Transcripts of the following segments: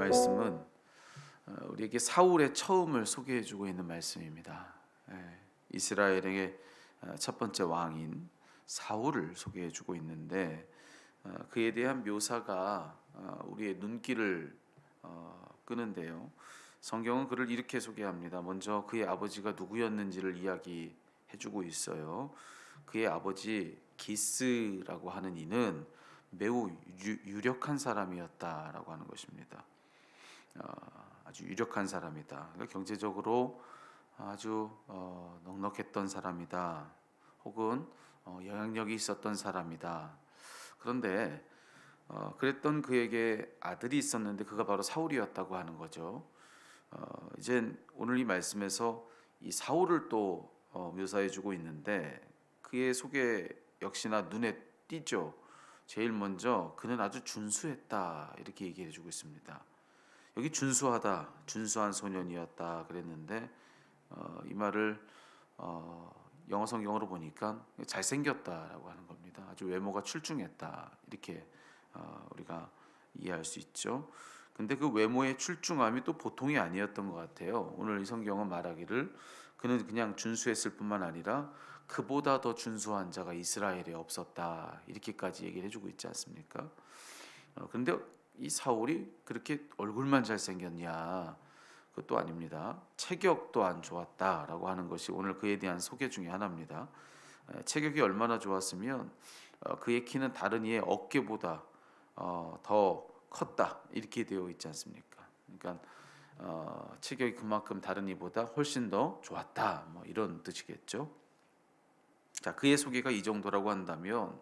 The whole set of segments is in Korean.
말씀은 우리에게 사울의 처음을 소개해주고 있는 말씀입니다. 이스라엘의 첫 번째 왕인 사울을 소개해주고 있는데 그에 대한 묘사가 우리의 눈길을 끄는데요. 성경은 그를 이렇게 소개합니다. 먼저 그의 아버지가 누구였는지를 이야기해주고 있어요. 그의 아버지 기스라고 하는 이는 매우 유력한 사람이었다라고 하는 것입니다. 아주 유력한 사람이다. 그러니까 경제적으로 아주 넉넉했던 사람이다. 혹은 영향력이 있었던 사람이다. 그런데 그랬던 그에게 아들이 있었는데 그가 바로 사울이었다고 하는 거죠. 이제 오늘 이 말씀에서 이 사울을 또 묘사해주고 있는데 그의 소개 역시나 눈에 띄죠. 제일 먼저 그는 아주 준수했다 이렇게 얘기해주고 있습니다. 여기 준수하다, 준수한 소년이었다 그랬는데 이 말을 영어 성경으로 보니까 잘생겼다라고 하는 겁니다. 아주 외모가 출중했다 이렇게 우리가 이해할 수 있죠. 근데 그 외모의 출중함이 또 보통이 아니었던 것 같아요. 오늘 이 성경은 말하기를 그는 그냥 준수했을 뿐만 아니라 그보다 더 준수한 자가 이스라엘에 없었다 이렇게까지 얘기를 해주고 있지 않습니까? 그런데 이 사울이 그렇게 얼굴만 잘생겼냐? 그것도 아닙니다. 체격 또한 좋았다라고 하는 것이 오늘 그에 대한 소개 중에 하나입니다. 체격이 얼마나 좋았으면 그의 키는 다른 이의 어깨보다 더 컸다 이렇게 되어 있지 않습니까? 그러니까 체격이 그만큼 다른 이보다 훨씬 더 좋았다 뭐 이런 뜻이겠죠. 자, 그의 소개가 이 정도라고 한다면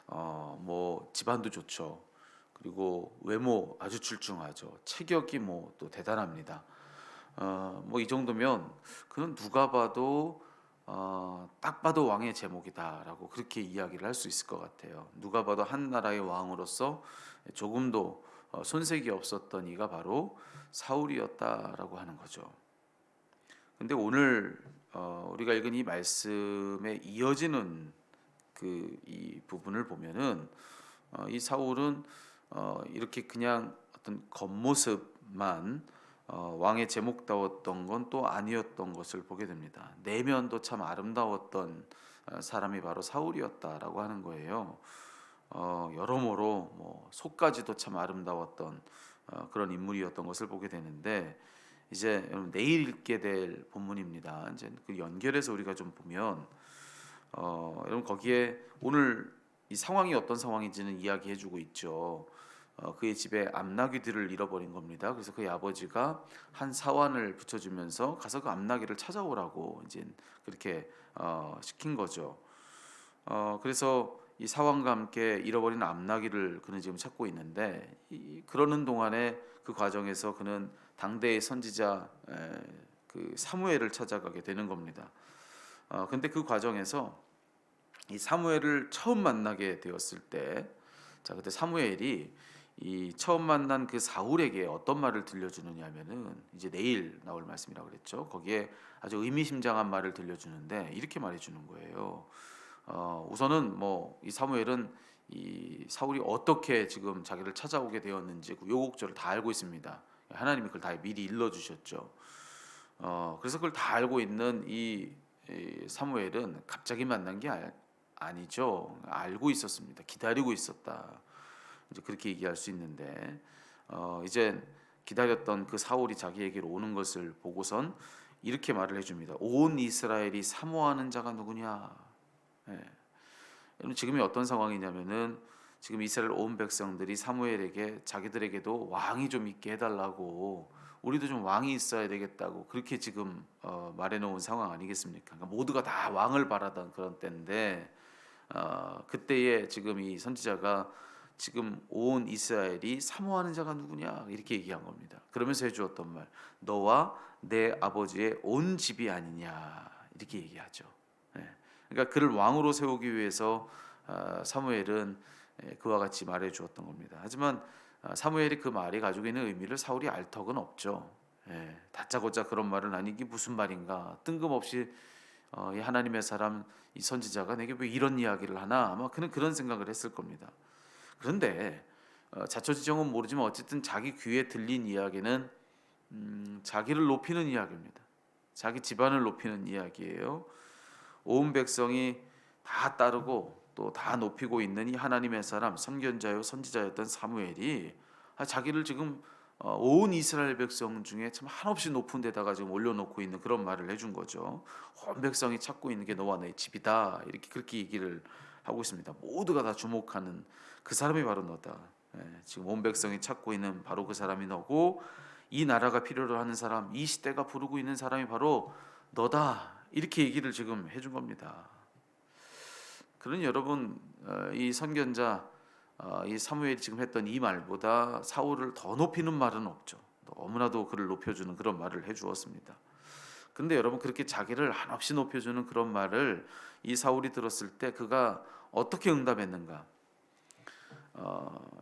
뭐 집안도 좋죠. 그리고 외모 아주 출중하죠. 체격이 뭐 또 대단합니다. 뭐 이 정도면 그는 누가 봐도 딱 봐도 왕의 제목이다라고 그렇게 이야기를 할 수 있을 것 같아요. 누가 봐도 한 나라의 왕으로서 조금도 손색이 없었던 이가 바로 사울이었다라고 하는 거죠. 근데 오늘 우리가 읽은 이 말씀에 이어지는 그 이 부분을 보면은 이 사울은 이렇게 그냥 어떤 겉모습만 왕의 제목다웠던 건 또 아니었던 것을 보게 됩니다. 내면도 참 아름다웠던 사람이 바로 사울이었다라고 하는 거예요. 여러모로 뭐 속까지도 참 아름다웠던 그런 인물이었던 것을 보게 되는데 이제 여러분 내일 읽게 될 본문입니다. 이제 그 연결해서 우리가 좀 보면 여러분 거기에 오늘 이 상황이 어떤 상황인지는 이야기해주고 있죠. 그의 집에 암나귀들을 잃어버린 겁니다. 그래서 그의 아버지가 한 사환을 붙여주면서 가서 그 암나귀를 찾아오라고 이제 그렇게 시킨 거죠. 그래서 이 사환과 함께 잃어버린 암나귀를 그는 지금 찾고 있는데 그러는 동안에 그 과정에서 그는 당대의 선지자 그 사무엘을 찾아가게 되는 겁니다. 근데 그 과정에서 이 사무엘을 처음 만나게 되었을 때, 자 그때 사무엘이 이 처음 만난 그 사울에게 어떤 말을 들려주느냐면은 이제 내일 나올 말씀이라고 그랬죠. 거기에 아주 의미심장한 말을 들려주는데 이렇게 말해주는 거예요. 우선은 뭐 이 사무엘은 이 사울이 어떻게 지금 자기를 찾아오게 되었는지 그 요곡절을 다 알고 있습니다. 하나님이 그걸 다 미리 일러 주셨죠. 그래서 그걸 다 알고 있는 이 사무엘은 갑자기 만난 게 아니죠. 알고 있었습니다. 기다리고 있었다. 이제 그렇게 얘기할 수 있는데 이제 기다렸던 그 사울이 자기에게로 오는 것을 보고선 이렇게 말을 해줍니다. 온 이스라엘이 사모하는 자가 누구냐? 예. 여러분 지금이 어떤 상황이냐면은 지금 이스라엘 온 백성들이 사무엘에게 자기들에게도 왕이 좀 있게 해달라고 우리도 좀 왕이 있어야 되겠다고 그렇게 지금 말해놓은 상황 아니겠습니까? 그러니까 모두가 다 왕을 바라던 그런 때인데 그때에 지금 이 선지자가 지금 온 이스라엘이 사모하는 자가 누구냐 이렇게 얘기한 겁니다. 그러면서 해주었던 말, 너와 내 아버지의 온 집이 아니냐 이렇게 얘기하죠. 네. 그러니까 그를 왕으로 세우기 위해서 사무엘은 그와 같이 말해 주었던 겁니다. 하지만 사무엘이 그 말이 가지고 있는 의미를 사울이 알 턱은 없죠. 다짜고짜 그런 말을 하니 이게 무슨 말인가? 뜬금없이 이 하나님의 사람 이 선지자가 내게 왜 이런 이야기를 하나? 아마 그는 그런 생각을 했을 겁니다. 그런데 자초지종은 모르지만 어쨌든 자기 귀에 들린 이야기는 자기를 높이는 이야기입니다. 자기 집안을 높이는 이야기예요. 온 백성이 다 따르고 또 다 높이고 있는 이 하나님의 사람 선견자요 선지자였던 사무엘이 자기를 지금 온 이스라엘 백성 중에 참 한없이 높은 데다가 지금 올려놓고 있는 그런 말을 해준 거죠. 온 백성이 찾고 있는 게 너와 내 집이다. 이렇게 그렇게 얘기를 하고 있습니다. 모두가 다 주목하는 그 사람이 바로 너다. 지금 온 백성이 찾고 있는 바로 그 사람이 너고 이 나라가 필요로 하는 사람, 이 시대가 부르고 있는 사람이 바로 너다. 이렇게 얘기를 지금 해준 겁니다. 그러니 여러분 이 선견자 이 사무엘이 지금 했던 이 말보다 사울을 더 높이는 말은 없죠. 너무나도 그를 높여주는 그런 말을 해주었습니다. 근데 여러분 그렇게 자기를 한없이 높여주는 그런 말을 이 사울이 들었을 때 그가 어떻게 응답했는가?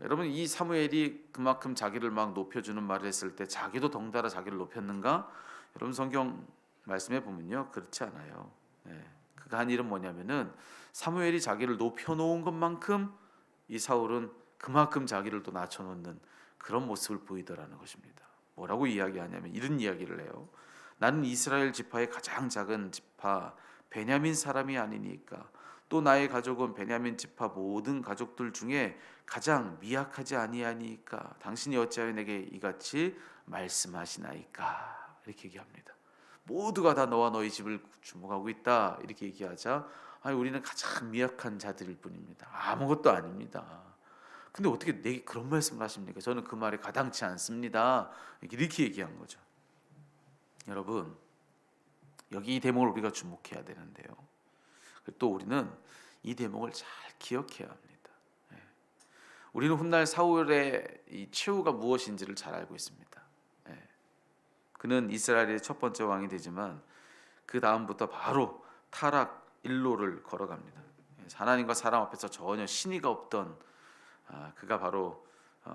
여러분 이 사무엘이 그만큼 자기를 막 높여주는 말을 했을 때 자기도 덩달아 자기를 높였는가? 여러분 성경 말씀해 보면요 그렇지 않아요. 그가 한 일은 뭐냐면은 사무엘이 자기를 높여놓은 것만큼 이 사울은 그만큼 자기를 또 낮춰놓는 그런 모습을 보이더라는 것입니다. 뭐라고 이야기하냐면 이런 이야기를 해요. 나는 이스라엘 지파의 가장 작은 지파 베냐민 사람이 아니니까 또 나의 가족은 베냐민 지파 모든 가족들 중에 가장 미약하지 아니하니까 당신이 어찌하여 내게 이같이 말씀하시나이까 이렇게 얘기합니다. 모두가 다 너와 너희 집을 주목하고 있다 이렇게 얘기하자 우리는 가장 미약한 자들일 뿐입니다. 아무것도 아닙니다. 근데 어떻게 내게 그런 말씀을 하십니까? 저는 그 말에 가당치 않습니다. 이렇게 얘기한 거죠. 여러분 여기 이 대목을 우리가 주목해야 되는데요. 또 우리는 이 대목을 잘 기억해야 합니다. 우리는 훗날 사울의 이 최후가 무엇인지를 잘 알고 있습니다. 그는 이스라엘의 첫 번째 왕이 되지만 그 다음부터 바로 타락 일로를 걸어갑니다. 하나님과 사람 앞에서 전혀 신의가 없던 그가 바로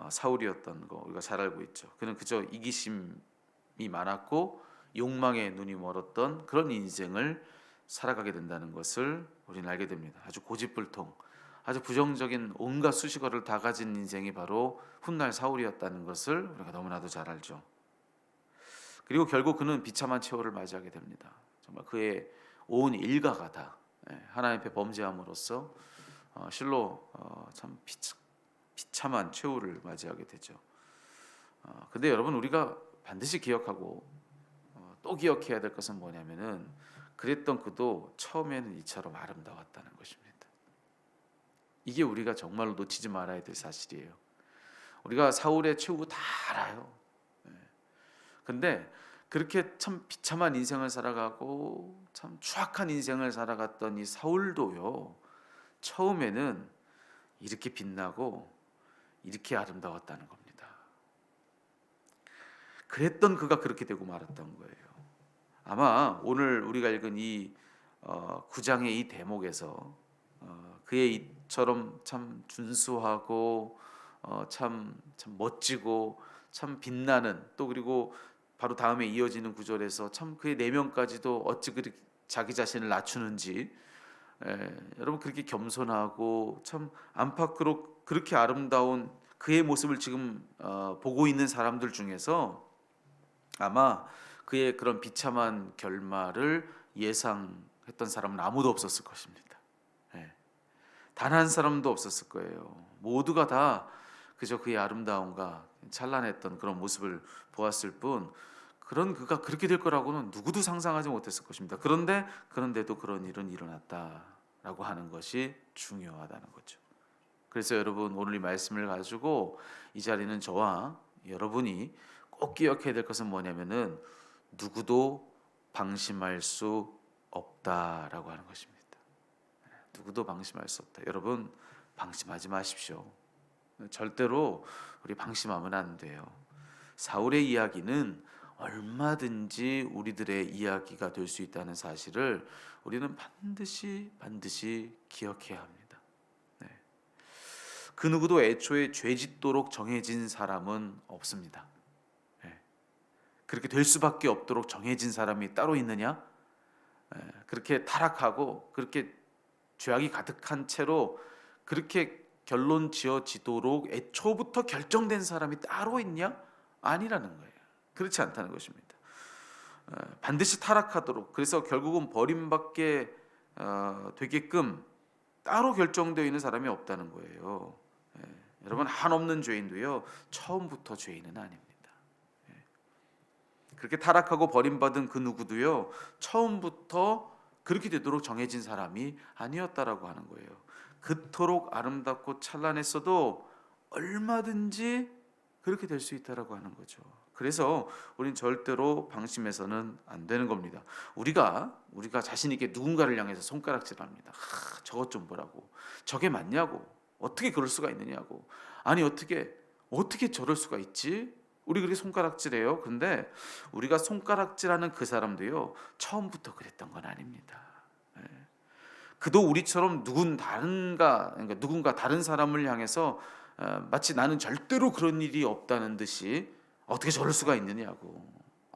사울이었던 거 우리가 잘 알고 있죠. 그는 그저 이기심이 많았고 욕망에 눈이 멀었던 그런 인생을 살아가게 된다는 것을 우리는 알게 됩니다. 아주 고집불통, 아주 부정적인 온갖 수식어를 다 가진 인생이 바로 훗날 사울이었다는 것을 우리가 너무나도 잘 알죠. 그리고 결국 그는 비참한 최후를 맞이하게 됩니다. 정말 그의 온 일가가 다 하나님 앞에 범죄함으로써 실로 참 비참한 최후를 맞이하게 되죠. 근데 여러분 우리가 반드시 기억하고 또 기억해야 될 것은 뭐냐면은 그랬던 그도 처음에는 이처럼 아름다웠다는 것입니다. 이게 우리가 정말로 놓치지 말아야 될 사실이에요. 우리가 사울의 최후 다 알아요. 근데 그렇게 참 비참한 인생을 살아가고 참 추악한 인생을 살아갔던 이 사울도요 처음에는 이렇게 빛나고 이렇게 아름다웠다는 겁니다. 그랬던 그가 그렇게 되고 말았던 거예요. 아마 오늘 우리가 읽은 이 9장의 이 대목에서 그의 이처럼 참 준수하고 참 멋지고 참 빛나는 또 그리고 바로 다음에 이어지는 구절에서 참 그의 내면까지도 어찌 그렇게 자기 자신을 낮추는지 여러분 그렇게 겸손하고 참 안팎으로 그렇게 아름다운 그의 모습을 지금 보고 있는 사람들 중에서 아마 그의 그런 비참한 결말을 예상했던 사람은 아무도 없었을 것입니다. 단 한 사람도 없었을 거예요. 모두가 다 그저 그의 아름다움과 찬란했던 그런 모습을 보았을 뿐 그런 그가 그렇게 될 거라고는 누구도 상상하지 못했을 것입니다. 그런데도 그런 일은 일어났다라고 하는 것이 중요하다는 거죠. 그래서 여러분 오늘 이 말씀을 가지고 이 자리는 저와 여러분이 꼭 기억해야 될 것은 뭐냐면은 누구도 방심할 수 없다라고 하는 것입니다. 누구도 방심할 수 없다. 여러분 방심하지 마십시오. 절대로 우리 방심하면 안 돼요. 사울의 이야기는 얼마든지 우리들의 이야기가 될 수 있다는 사실을 우리는 반드시 기억해야 합니다. 그 누구도 애초에 죄짓도록 정해진 사람은 없습니다. 그렇게 될 수밖에 없도록 정해진 사람이 따로 있느냐? 그렇게 타락하고 그렇게 죄악이 가득한 채로 그렇게 결론 지어지도록 애초부터 결정된 사람이 따로 있냐? 아니라는 거예요. 그렇지 않다는 것입니다. 반드시 타락하도록, 그래서 결국은 버림받게 되게끔 따로 결정되어 있는 사람이 없다는 거예요. 여러분, 한없는 죄인도요 처음부터 죄인은 아닙니다. 그렇게 타락하고 버림받은 그 누구도요 처음부터 그렇게 되도록 정해진 사람이 아니었다라고 하는 거예요. 그토록 아름답고 찬란했어도 얼마든지 그렇게 될 수 있다라고 하는 거죠. 그래서 우린 절대로 방심해서는 안 되는 겁니다. 우리가 자신 있게 누군가를 향해서 손가락질합니다. 저것 좀 보라고, 저게 맞냐고, 어떻게 그럴 수가 있느냐고, 아니 어떻게 저럴 수가 있지? 우리 그렇게 손가락질해요. 근데 우리가 손가락질하는 그 사람도요 처음부터 그랬던 건 아닙니다. 그도 우리처럼 누군가 다른 사람을 향해서 마치 나는 절대로 그런 일이 없다는 듯이 어떻게 저럴 수가 있느냐고,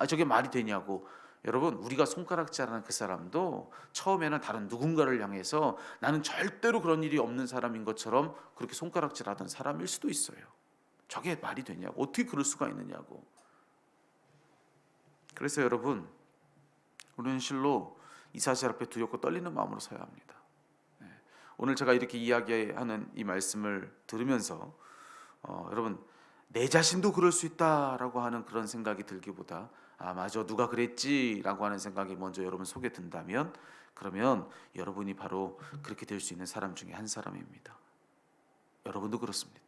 저게 말이 되냐고. 여러분, 우리가 손가락질하는 그 사람도 처음에는 다른 누군가를 향해서 나는 절대로 그런 일이 없는 사람인 것처럼 그렇게 손가락질하던 사람일 수도 있어요. 저게 말이 되냐고, 어떻게 그럴 수가 있느냐고. 그래서 여러분, 우리는 실로 이 사실 앞에 두렵고 떨리는 마음으로 서야 합니다. 오늘 제가 이렇게 이야기하는 이 말씀을 들으면서 여러분, 내 자신도 그럴 수 있다라고 하는 그런 생각이 들기보다 맞아, 누가 그랬지라고 하는 생각이 먼저 여러분 속에 든다면, 그러면 여러분이 바로 그렇게 될 수 있는 사람 중에 한 사람입니다. 여러분도 그렇습니다.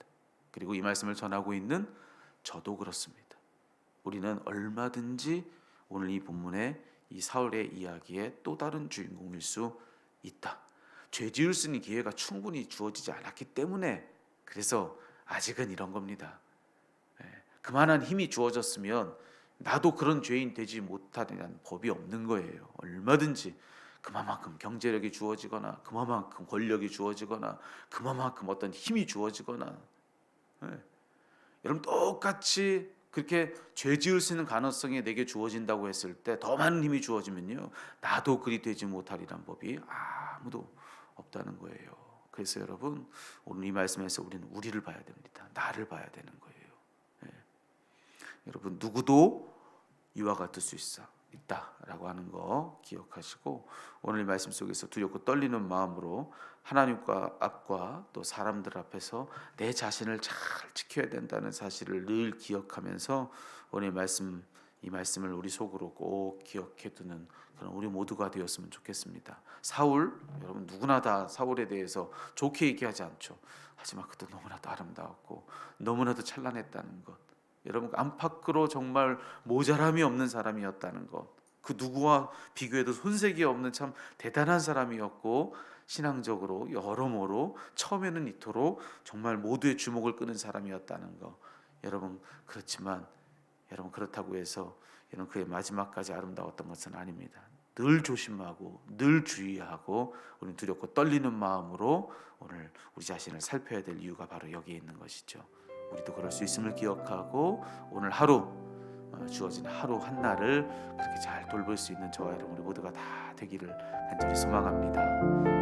그리고 이 말씀을 전하고 있는 저도 그렇습니다. 우리는 얼마든지 오늘 이 본문의 이 사울의 이야기의 또 다른 주인공일 수 있다. 죄 지을 수 있는 기회가 충분히 주어지지 않았기 때문에, 그래서 아직은 이런 겁니다. 그만한 힘이 주어졌으면 나도 그런 죄인 되지 못하는 법이 없는 거예요. 얼마든지 그만큼 경제력이 주어지거나, 그만큼 권력이 주어지거나, 그만큼 어떤 힘이 주어지거나, 여러분 똑같이 그렇게 죄 지을 수 있는 가능성이 내게 주어진다고 했을 때 더 많은 힘이 주어지면요 나도 그리 되지 못하리란 법이 아무도 없다는 거예요. 그래서 여러분, 오늘 이 말씀에서 우리는 우리를 봐야 됩니다. 나를 봐야 되는 거예요. 여러분, 누구도 이와 같을 수 있다라고 하는 거 기억하시고, 오늘 이 말씀 속에서 두렵고 떨리는 마음으로 하나님과 앞과 또 사람들 앞에서 내 자신을 잘 지켜야 된다는 사실을 늘 기억하면서 오늘 이 말씀을 우리 속으로 꼭 기억해 두는 그런 우리 모두가 되었으면 좋겠습니다. 사울, 여러분 누구나 다 사울에 대해서 좋게 얘기하지 않죠. 하지만 그도 너무나도 아름다웠고 너무나도 찬란했다는 것, 여러분 안팎으로 정말 모자람이 없는 사람이었다는 것, 그 누구와 비교해도 손색이 없는 참 대단한 사람이었고, 신앙적으로 여러모로 처음에는 이토록 정말 모두의 주목을 끄는 사람이었다는 것. 여러분, 그렇지만 여러분, 그렇다고 해서 여러분 그의 마지막까지 아름다웠던 것은 아닙니다. 늘 조심하고 늘 주의하고 우리는 두렵고 떨리는 마음으로 오늘 우리 자신을 살펴야 될 이유가 바로 여기에 있는 것이죠. 우리도 그럴 수 있음을 기억하고 오늘 하루, 주어진 하루 한날을 그렇게 잘 돌볼 수 있는 저와 여러분 우리 모두가 다 되기를 간절히 소망합니다.